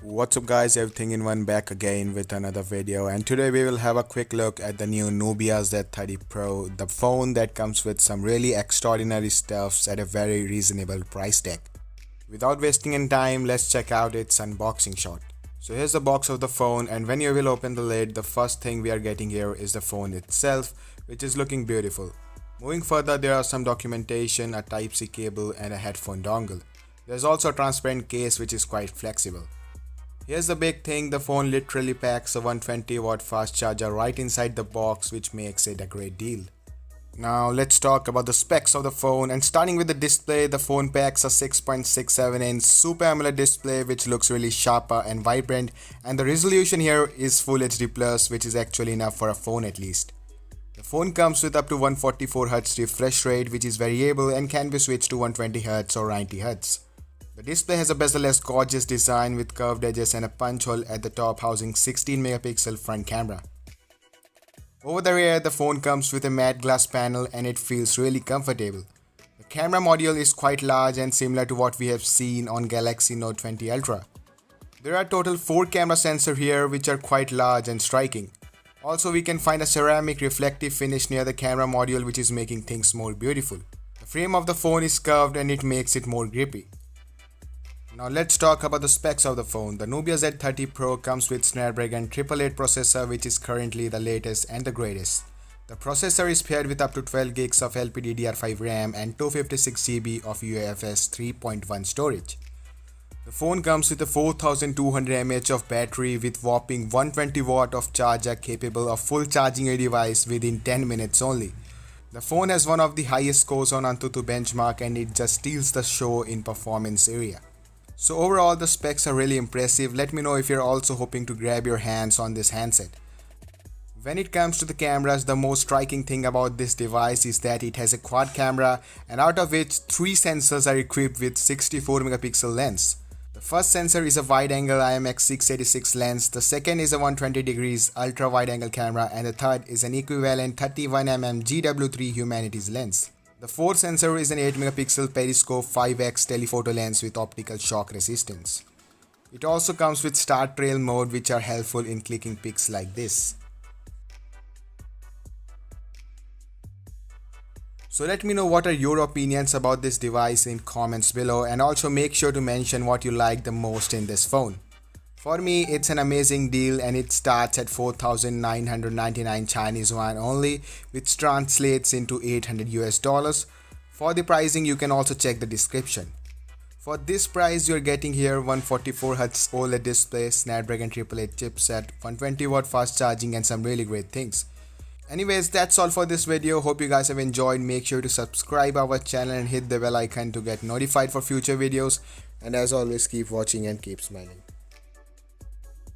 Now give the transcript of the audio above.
What's up guys, everything in one, back again with another video, and today we will have a quick look at the new Nubia Z30 Pro, the phone that comes with some really extraordinary stuffs at a very reasonable price tag. Without wasting any time, let's check out its unboxing shot. So here's the box of the phone, and when you will open the lid, the first thing we are getting here is the phone itself, which is looking beautiful. Moving further, there are some documentation, a Type-C cable and a headphone dongle. There's also a transparent case which is quite flexible. Here's the big thing, the phone literally packs a 120-watt fast charger right inside the box, which makes it a great deal. Now let's talk about the specs of the phone, and starting with the display, the phone packs a 6.67-inch Super AMOLED display which looks really sharper and vibrant, and the resolution here is Full HD+, which is actually enough for a phone at least. The phone comes with up to 144Hz refresh rate, which is variable and can be switched to 120Hz or 90Hz. The display has a bezel-less gorgeous design with curved edges and a punch hole at the top housing 16-megapixel front camera. Over the rear, the phone comes with a matte glass panel and it feels really comfortable. The camera module is quite large and similar to what we have seen on Galaxy Note 20 Ultra. There are total 4 camera sensors here which are quite large and striking. Also, we can find a ceramic reflective finish near the camera module which is making things more beautiful. The frame of the phone is curved and it makes it more grippy. Now let's talk about the specs of the phone. The Nubia Z30 Pro comes with Snapdragon 888 processor, which is currently the latest and the greatest. The processor is paired with up to 12 gigs of LPDDR5 RAM and 256 GB of UFS 3.1 storage. The phone comes with a 4200 mAh of battery with whopping 120 watt of charger capable of full charging a device within 10 minutes only. The phone has one of the highest scores on AnTuTu benchmark and it just steals the show in performance area. So overall, the specs are really impressive. Let me know if you're also hoping to grab your hands on this handset. When it comes to the cameras, the most striking thing about this device is that it has a quad camera, and out of which 3 sensors are equipped with 64 megapixel lens. The first sensor is a wide-angle IMX686 lens, the second is a 120 degrees ultra-wide angle camera, and the third is an equivalent 31mm GW3 humanities lens. The fourth sensor is an 8-megapixel periscope 5x telephoto lens with optical shock resistance. It also comes with start trail mode, which are helpful in clicking pics like this. So let me know what are your opinions about this device in comments below, and also make sure to mention what you like the most in this phone. For me, it's an amazing deal and it starts at 4,999 Chinese yuan only, which translates into $800 US. For the pricing, you can also check the description. For this price, you're getting here 144Hz OLED display, Snapdragon 888 chipset, 120-watt fast charging, and some really great things. Anyways, that's all for this video. Hope you guys have enjoyed. Make sure to subscribe our channel and hit the bell icon to get notified for future videos. And as always, keep watching and keep smiling.